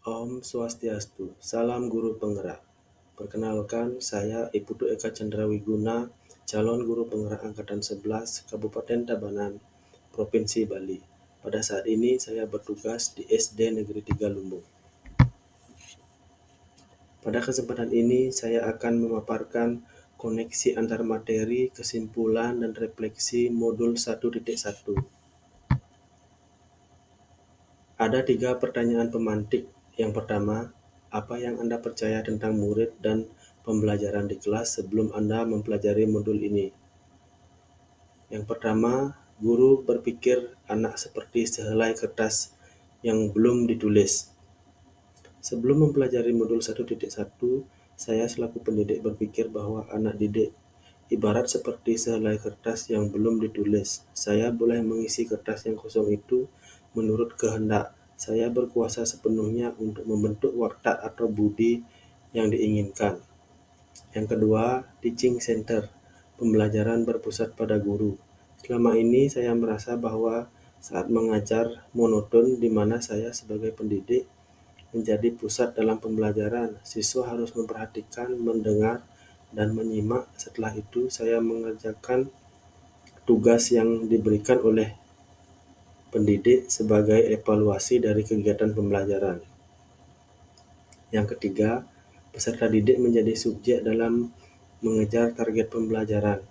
Om Swastiastu, salam guru penggerak. Perkenalkan, saya Iputu Eka Chandrawiguna, calon guru penggerak Angkatan 11 Kabupaten Tabanan, Provinsi Bali. Pada saat ini saya bertugas di SD Negeri 3 Lumbung. Pada kesempatan ini saya akan memaparkan koneksi antar materi, kesimpulan, dan refleksi modul 1.1. Ada 3 pertanyaan pemantik. Yang pertama, apa yang Anda percaya tentang murid dan pembelajaran di kelas sebelum Anda mempelajari modul ini? Yang pertama, guru berpikir anak seperti sehelai kertas yang belum ditulis. Sebelum mempelajari modul 1.1, saya selaku pendidik berpikir bahwa anak didik ibarat seperti sehelai kertas yang belum ditulis. Saya boleh mengisi kertas yang kosong itu menurut kehendak. Saya berkuasa sepenuhnya untuk membentuk watak atau budi yang diinginkan. Yang kedua, teaching center, pembelajaran berpusat pada guru. Selama ini saya merasa bahwa saat mengajar monoton di mana saya sebagai pendidik menjadi pusat dalam pembelajaran. Siswa harus memperhatikan, mendengar, dan menyimak. Setelah itu saya mengerjakan tugas yang diberikan oleh pendidik sebagai evaluasi dari kegiatan pembelajaran. Yang ketiga, peserta didik menjadi subjek dalam mengejar target pembelajaran.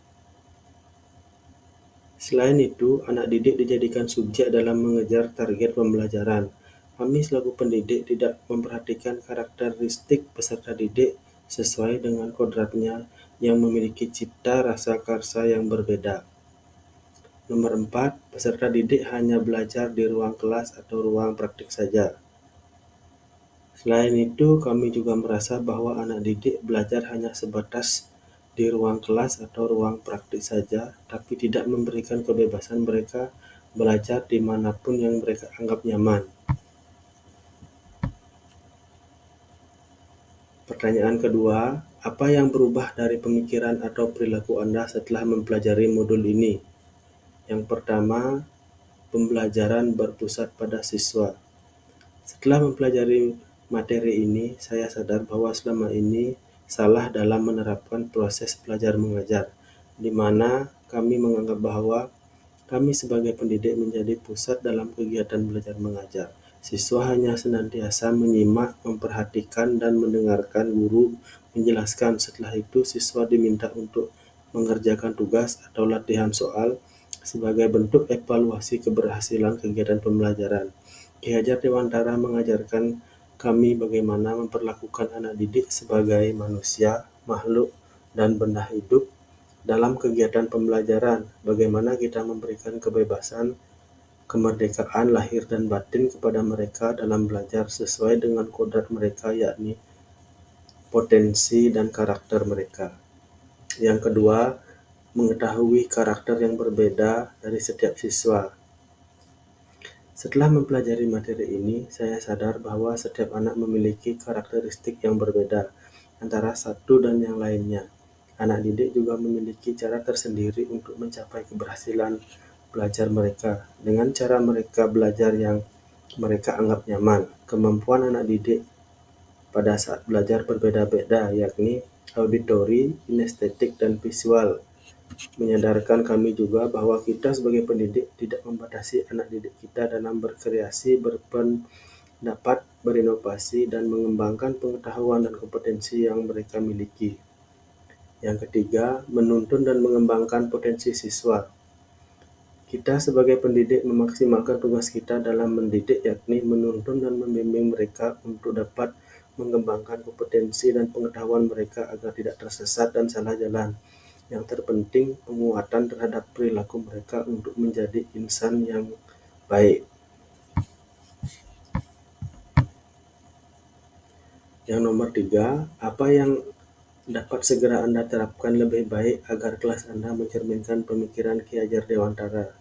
Selain itu, anak didik dijadikan subjek dalam mengejar target pembelajaran. Kami selaku pendidik tidak memperhatikan karakteristik peserta didik sesuai dengan kodratnya yang memiliki cipta rasa karsa yang berbeda. Nomor 4, peserta didik hanya belajar di ruang kelas atau ruang praktik saja. Selain itu, kami juga merasa bahwa anak didik belajar hanya sebatas di ruang kelas atau ruang praktik saja, tapi tidak memberikan kebebasan mereka belajar dimanapun yang mereka anggap nyaman. Pertanyaan kedua, apa yang berubah dari pemikiran atau perilaku Anda setelah mempelajari modul ini? Yang pertama, pembelajaran berpusat pada siswa. Setelah mempelajari materi ini, saya sadar bahwa selama ini salah dalam menerapkan proses belajar mengajar, di mana kami menganggap bahwa kami sebagai pendidik menjadi pusat dalam kegiatan belajar mengajar. Siswa hanya senantiasa menyimak, memperhatikan, dan mendengarkan guru menjelaskan. Setelah itu, siswa diminta untuk mengerjakan tugas atau latihan soal sebagai bentuk evaluasi keberhasilan kegiatan pembelajaran. Ki Hajar Dewantara mengajarkan kami bagaimana memperlakukan anak didik sebagai manusia, makhluk, dan benda hidup dalam kegiatan pembelajaran. Bagaimana kita memberikan kebebasan, kemerdekaan lahir dan batin kepada mereka dalam belajar sesuai dengan kodrat mereka, yakni potensi dan karakter mereka. Yang kedua, mengetahui karakter yang berbeda dari setiap siswa. Setelah mempelajari materi ini, saya sadar bahwa setiap anak memiliki karakteristik yang berbeda antara satu dan yang lainnya. Anak didik juga memiliki cara tersendiri untuk mencapai keberhasilan belajar mereka dengan cara mereka belajar yang mereka anggap nyaman. Kemampuan anak didik pada saat belajar berbeda-beda, yakni auditory, kinestetik, dan visual. Menyadarkan kami juga bahwa kita sebagai pendidik tidak membatasi anak didik kita dalam berkreasi, berpendapat, berinovasi, dan mengembangkan pengetahuan dan kompetensi yang mereka miliki. Yang ketiga, menuntun dan mengembangkan potensi siswa. Kita sebagai pendidik memaksimalkan tugas kita dalam mendidik, yakni menuntun dan membimbing mereka untuk dapat mengembangkan kompetensi dan pengetahuan mereka agar tidak tersesat dan salah jalan. Yang terpenting, penguatan terhadap perilaku mereka untuk menjadi insan yang baik. Yang nomor 3, apa yang dapat segera Anda terapkan lebih baik agar kelas Anda mencerminkan pemikiran Ki Hajar Dewantara?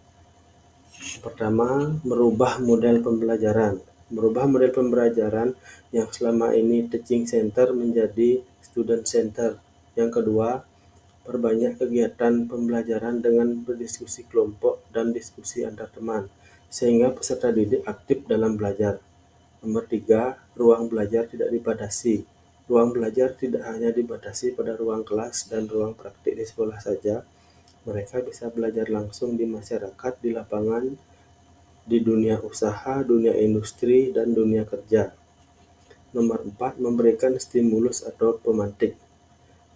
Pertama, merubah model pembelajaran. Merubah model pembelajaran yang selama ini teaching center menjadi student center. Yang kedua, perbanyak kegiatan pembelajaran dengan berdiskusi kelompok dan diskusi antar teman, sehingga peserta didik aktif dalam belajar. Nomor 3, ruang belajar tidak dibatasi. Ruang belajar tidak hanya dibatasi pada ruang kelas dan ruang praktik di sekolah saja. Mereka bisa belajar langsung di masyarakat, di lapangan, di dunia usaha, dunia industri, dan dunia kerja. Nomor 4, memberikan stimulus atau pemantik.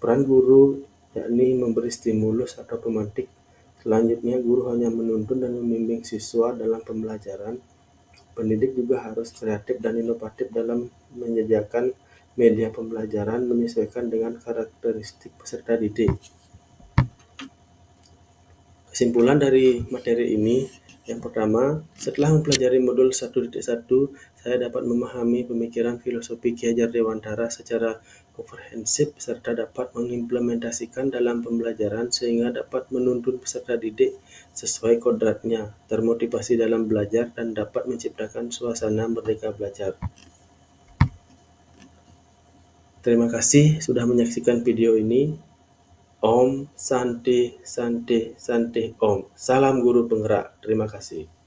Peran guru yakni memberi stimulus atau pemantik. Selanjutnya, guru hanya menuntun dan membimbing siswa dalam pembelajaran. Pendidik juga harus kreatif dan inovatif dalam menyediakan media pembelajaran menyesuaikan dengan karakteristik peserta didik. Kesimpulan dari materi ini, yang pertama, setelah mempelajari modul 1.1, saya dapat memahami pemikiran filosofi Ki Hajar Dewantara secara komprehensif serta dapat mengimplementasikan dalam pembelajaran sehingga dapat menuntun peserta didik sesuai kodratnya, termotivasi dalam belajar, dan dapat menciptakan suasana merdeka belajar. Terima kasih sudah menyaksikan video ini. Om Santi Santi Santi Om. Salam guru penggerak. Terima kasih.